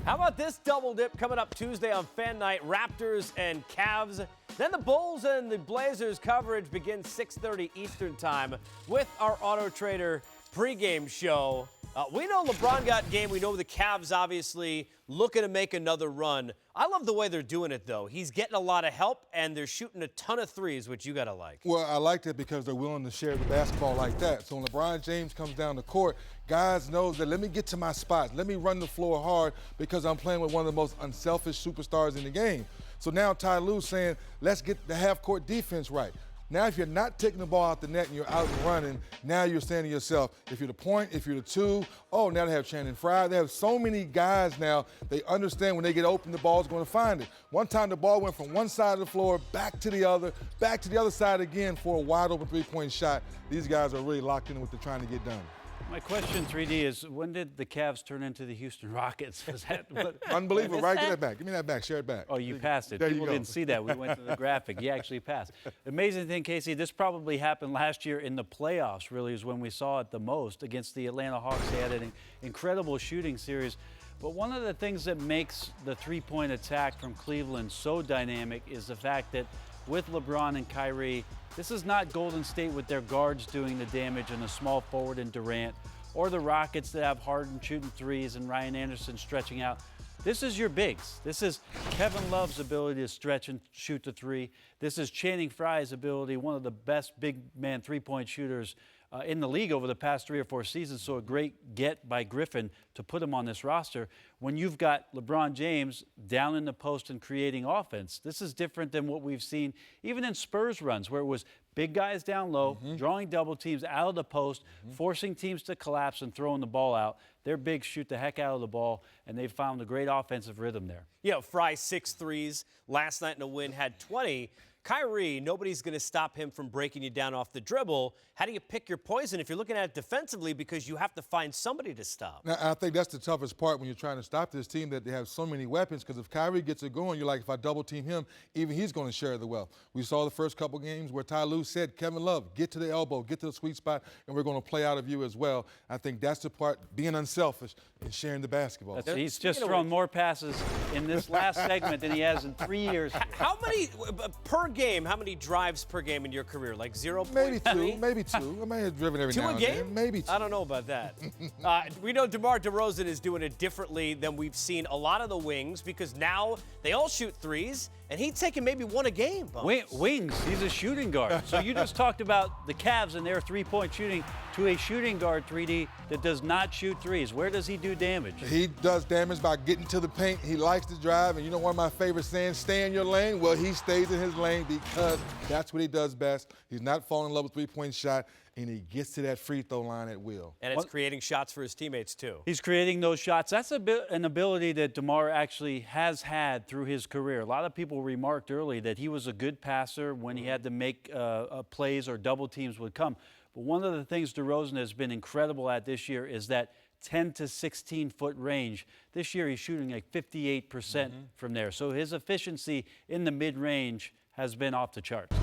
How about this double dip coming up Tuesday on Fan Night? Raptors and Cavs. Then the Bulls and the Blazers coverage begins 6:30 Eastern Time with our Auto Trader pregame show. We know LeBron got game. We know the Cavs obviously looking to make another run. I love the way they're doing it, though. He's getting a lot of help, and they're shooting a ton of threes, which you got to like. Well, I like that because they're willing to share the basketball like that. So when LeBron James comes down the court, guys know that let me get to my spots. Let me run the floor hard because I'm playing with one of the most unselfish superstars in the game. So now Ty Lue's saying, let's get the half-court defense right. Now, if you're not taking the ball out the net and you're out and running, now you're saying to yourself, if you're the point, if you're the two, oh, now they have Channing Frye. They have so many guys now, they understand when they get open, the ball's going to find it. One time the ball went from one side of the floor back to the other side again for a wide-open three-point shot. These guys are really locked in what they're trying to get done. My question, 3D, is when did the Cavs turn into the Houston Rockets? Was that unbelievable, right? Give that back. Give me that back. Share it back. Oh, you passed it. There People didn't see that. We went to the graphic. He actually passed. The amazing thing, Casey, this probably happened last year in the playoffs, really, is when we saw it the most against the Atlanta Hawks. They had an incredible shooting series. But one of the things that makes the three-point attack from Cleveland so dynamic is the fact that with LeBron and Kyrie, this is not Golden State with their guards doing the damage and a small forward in Durant, or the Rockets that have Harden shooting threes and Ryan Anderson stretching out. This is your bigs. This is Kevin Love's ability to stretch and shoot the three. This is Channing Frye's ability, one of the best big man three-point shooters in the league over the past 3 or 4 seasons. So a great get by Griffin to put him on this roster. When you've got LeBron James down in the post and creating offense, this is different than what we've seen even in Spurs runs, where it was big guys down low, drawing double teams out of the post, forcing teams to collapse and throwing the ball out. Their bigs shoot the heck out of the ball, and they've found a great offensive rhythm there. You know, Fry 6 threes last night in a win, had 20. Kyrie, nobody's going to stop him from breaking you down off the dribble. How do you pick your poison if you're looking at it defensively, because you have to find somebody to stop? Now, I think that's the toughest part when you're trying to stop this team, that they have so many weapons, because if Kyrie gets it going, you're like, if I double-team him, even he's going to share the wealth. We saw the first couple games where Ty Lue said, Kevin Love, get to the elbow, get to the sweet spot, and we're going to play out of you as well. I think that's the part, being unselfish and sharing the basketball. He's just thrown more passes in this last segment than he has in 3 years. How many per game? How many drives per game in your career? Like 0.3? Maybe two. Maybe two. I may have driven every now and then. 2 a game? Maybe 2. I don't know about that. We know DeMar DeRozan is doing it differently than we've seen a lot of the wings, because now they all shoot threes, and he's taking maybe 1 a game. Wings, he's a shooting guard. So you just talked about the Cavs and their three-point shooting to a shooting guard, 3D, that does not shoot threes. Where does he do damage? He does damage by getting to the paint. He likes to drive, and you know one of my favorite sayings, stay in your lane? Well, he stays in his lane because that's what he does best. He's not falling in love with three-point shot, and he gets to that free throw line at will. And it's creating shots for his teammates, too. He's creating those shots. That's an ability that DeMar actually has had through his career. A lot of people remarked early that he was a good passer when he had to make plays or double teams would come. But one of the things DeRozan has been incredible at this year is that 10 to 16-foot range. This year he's shooting like 58% from there. So his efficiency in the mid-range has been off the charts.